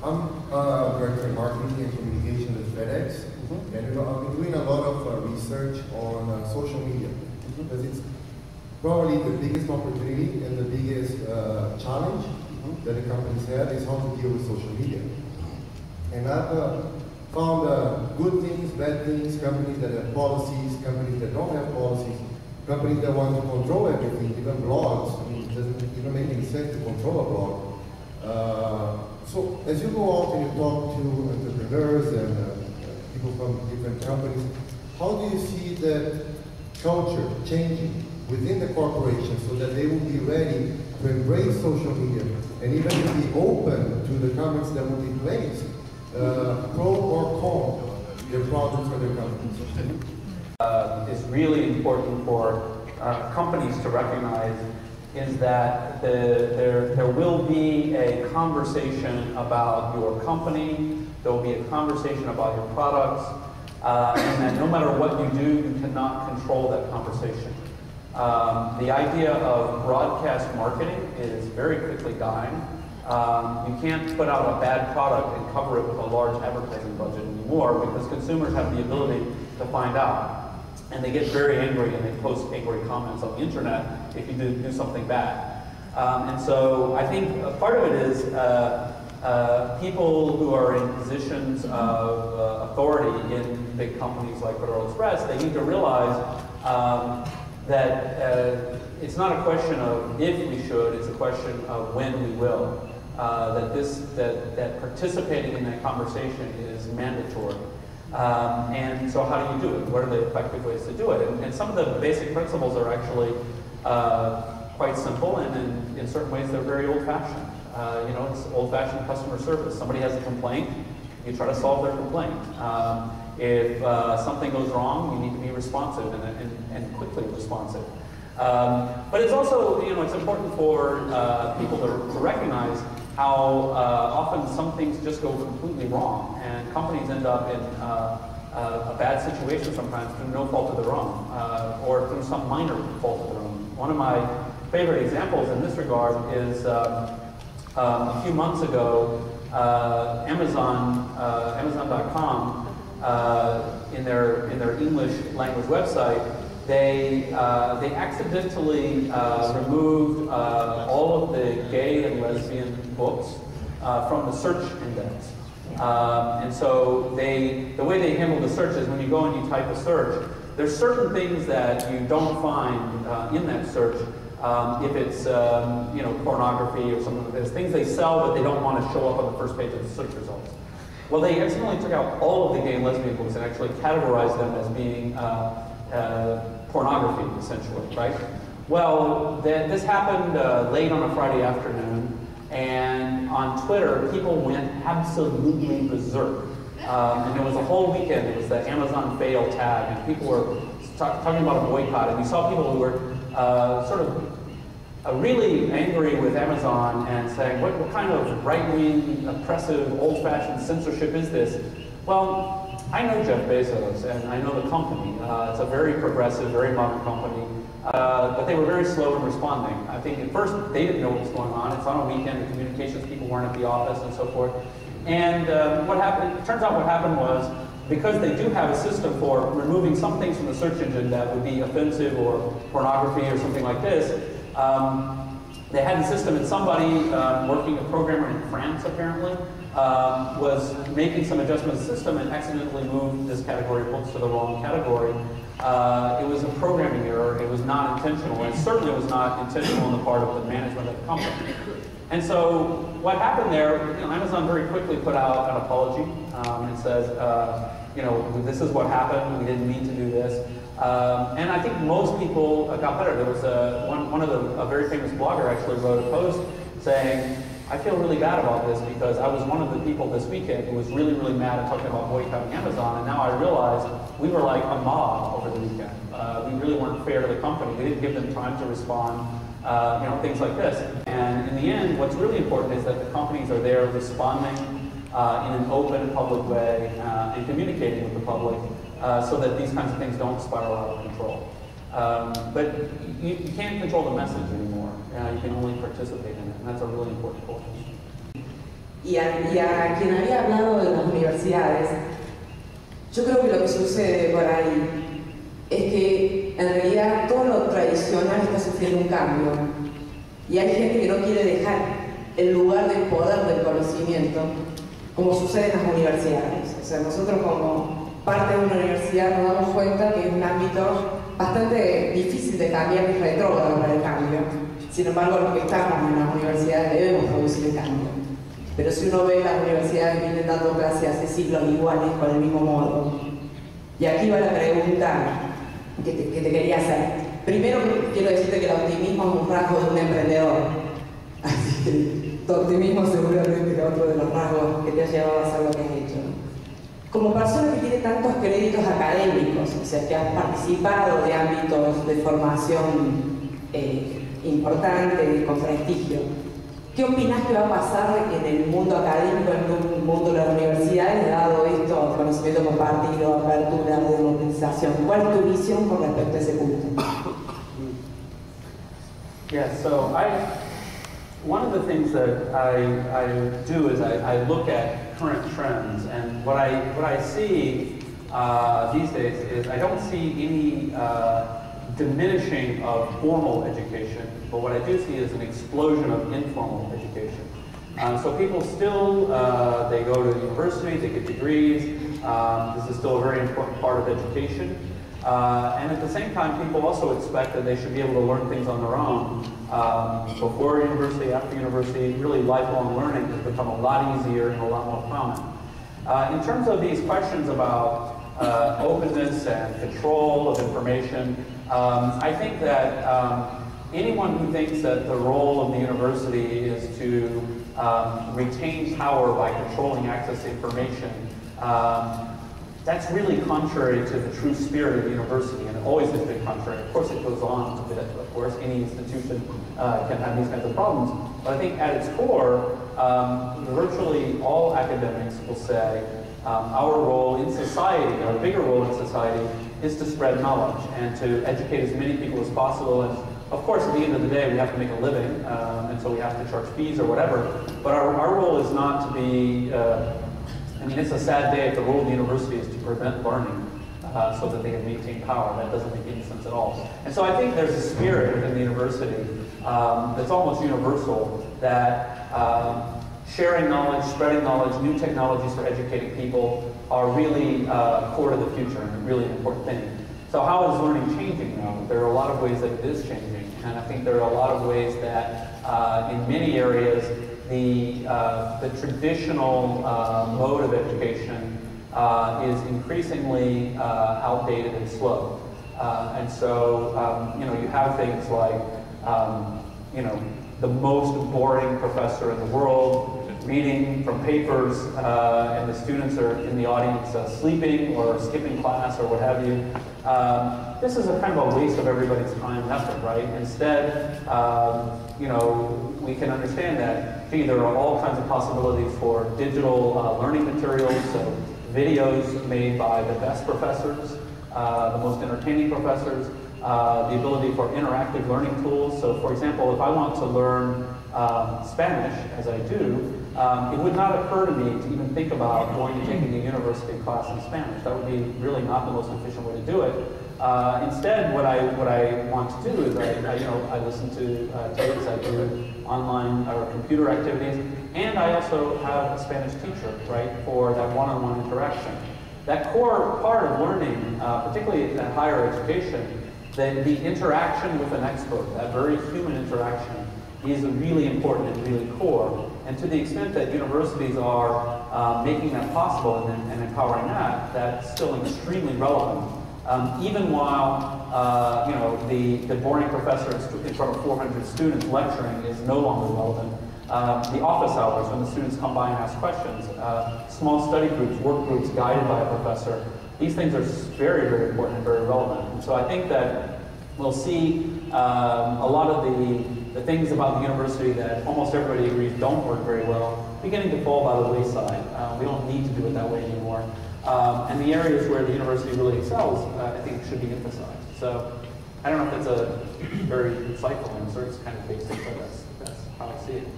I'm Director of Marketing and Communication at FedEx, and I've been doing a lot of research on social media, because it's probably the biggest opportunity and the biggest challenge that the companies have is how to deal with social media. And I've found good things, bad things, companies that have policies, companies that don't have policies, companies that want to control everything, even blogs. I mean, it doesn't even make any sense to control a blog. So as you go out and you talk to entrepreneurs and people from different companies, how do you see that culture changing within the corporation so that they will be ready to embrace social media and even to be open to the comments that will be placed, pro or con, their products or their companies? It's really important for companies to recognize is that there will be a conversation about your company, there will be a conversation about your products, and that no matter what you do, you cannot control that conversation. The idea of broadcast marketing is very quickly dying. You can't put out a bad product and cover it with a large advertising budget anymore because consumers have the ability to find out. And they get very angry and they post angry comments on the internet if you do something bad. And so I think part of it is people who are in positions of authority in big companies like Federal Express, they need to realize that it's not a question of if we should, it's a question of when we will. That participating in that conversation is mandatory. And so how do you do it? What are the effective ways to do it? And some of the basic principles are actually quite simple, and in certain ways they're very old-fashioned. It's old-fashioned customer service. Somebody has a complaint, you try to solve their complaint. If something goes wrong, you need to be responsive and quickly responsive. But it's also, it's important for people to recognize how often some things just go completely wrong, and companies end up in a bad situation sometimes through no fault of their own, or through some minor fault of their own. One of my favorite examples in this regard is a few months ago, Amazon.com, in their English language website, they accidentally removed all of the gay and lesbian books from the search index. And so the way they handle the search is when you go and you type a search, there's certain things that you don't find in that search if it's pornography or something like this. Things they sell but they don't want to show up on the first page of the search results. Well, they accidentally took out all of the gay and lesbian books and actually categorized them as being pornography, essentially, right? Well, this happened late on a Friday afternoon, and on Twitter, people went absolutely berserk. And there was a whole weekend, it was the Amazon fail tag, and people were talking about a boycott, and we saw people who were sort of really angry with Amazon and saying, what kind of right-wing, oppressive, old-fashioned censorship is this? Well, I know Jeff Bezos, and I know the company. It's a very progressive, very modern company, but they were very slow in responding. I think at first they didn't know what was going on. It's on a weekend, the communications people weren't at the office and so forth. And what happened, it turns out what happened was, because they do have a system for removing some things from the search engine that would be offensive or pornography or something like this, they had the system, and somebody working, a programmer in France apparently, was making some adjustments to the system and accidentally moved this category of books to the wrong category. It was a programming error. It was not intentional, and certainly was not intentional on the part of the management of the company. And so what happened there, Amazon very quickly put out an apology and says, this is what happened. We didn't mean to do this. And I think most people got better. There was a very famous blogger actually wrote a post saying, I feel really bad about this because I was one of the people this weekend who was really, really mad at talking about boycotting Amazon, and now I realize we were like a mob over the weekend. We really weren't fair to the company. We didn't give them time to respond, things like this. And in the end, what's really important is that the companies are there responding in an open, public way and communicating with the public so that these kinds of things don't spiral out of control. But you can't control the message anymore. You can only participate in it, and that's a really important point. Y a quien había hablado de las universidades, yo creo que lo que sucede por ahí es que en realidad todo lo tradicional está sufriendo un cambio y hay gente que no quiere dejar el lugar del poder del conocimiento, como sucede en las universidades. O sea, nosotros como parte de una universidad nos damos cuenta que es un ámbito bastante difícil de cambiar y retrógrado para el cambio. Sin embargo, los que estamos en las universidades debemos producir el cambio. Pero si uno ve, las universidades vienen dando clases hace siglos iguales con el mismo modo. Y aquí va la pregunta que te quería hacer. Primero, quiero decirte que el optimismo es un rasgo de un emprendedor. Así que tu optimismo seguramente es otro de los rasgos que te ha llevado a hacer lo que has hecho. Como persona que tiene tantos créditos académicos, o sea, que has participado de ámbitos de formación importantes, con prestigio, ¿qué opinas que va a pasar en el mundo académico, en el mundo de las universidades, dado esto, conocimiento compartido, apertura, democratización? ¿Cuál es tu visión con respecto a ese punto? Yeah, so one of the things that I do is I look at current trends, and what I see these days is I don't see any diminishing of formal education, but what I do see is an explosion of informal education. So people still, they go to university, they get degrees. This is still a very important part of education. And at the same time, people also expect that they should be able to learn things on their own. Before university, after university, really lifelong learning has become a lot easier and a lot more common. In terms of these questions about openness and control of information, I think that anyone who thinks that the role of the university is to retain power by controlling access to information, that's really contrary to the true spirit of the university, and it always has been contrary. Of course, it goes on a bit. Of course, any institution can have these kinds of problems. But I think at its core, virtually all academics will say our role in society, our bigger role in society, is to spread knowledge and to educate as many people as possible. And of course, at the end of the day, we have to make a living, and so we have to charge fees or whatever. But our role is not to be I mean, it's a sad day if the role of the university is to prevent learning so that they can maintain power. That doesn't make any sense at all. And so I think there's a spirit within the university that's almost universal, that sharing knowledge, spreading knowledge, new technologies for educating people are really core to the future and a really important thing. So how is learning changing now? There are a lot of ways that it is changing. And I think there are a lot of ways that in many areas the traditional mode of education is increasingly outdated and slow. And so, you know, you have things like, you know, the most boring professor in the world reading from papers, and the students are in the audience sleeping or skipping class or what have you. This is a kind of a waste of everybody's time and effort, right? Instead, you know, we can understand that, gee, there are all kinds of possibilities for digital learning materials, so videos made by the best professors, the most entertaining professors, the ability for interactive learning tools. So for example, if I want to learn Spanish, as I do, it would not occur to me to even think about going and taking a university class in Spanish. That would be really not the most efficient way to do it. Instead, what I want to do is I listen to tapes, I do online or computer activities, and I also have a Spanish teacher, right, for that one-on-one interaction. That core part of learning, particularly at higher education, the interaction with an expert, that very human interaction, is really important and really core. And to the extent that universities are making that possible and empowering that, that's still extremely relevant. Even while you know, the boring professor in front of 400 students lecturing is no longer relevant. The office hours, when the students come by and ask questions, small study groups, work groups guided by a professor, these things are very, very important and very relevant. And so I think that we'll see a lot of the things about the university that almost everybody agrees don't work very well beginning to fall by the wayside. We don't need to do it that way anymore. And the areas where the university really excels, I think, should be emphasized. So I don't know if that's a very insightful answer. It's kind of basic, but that's how I see it.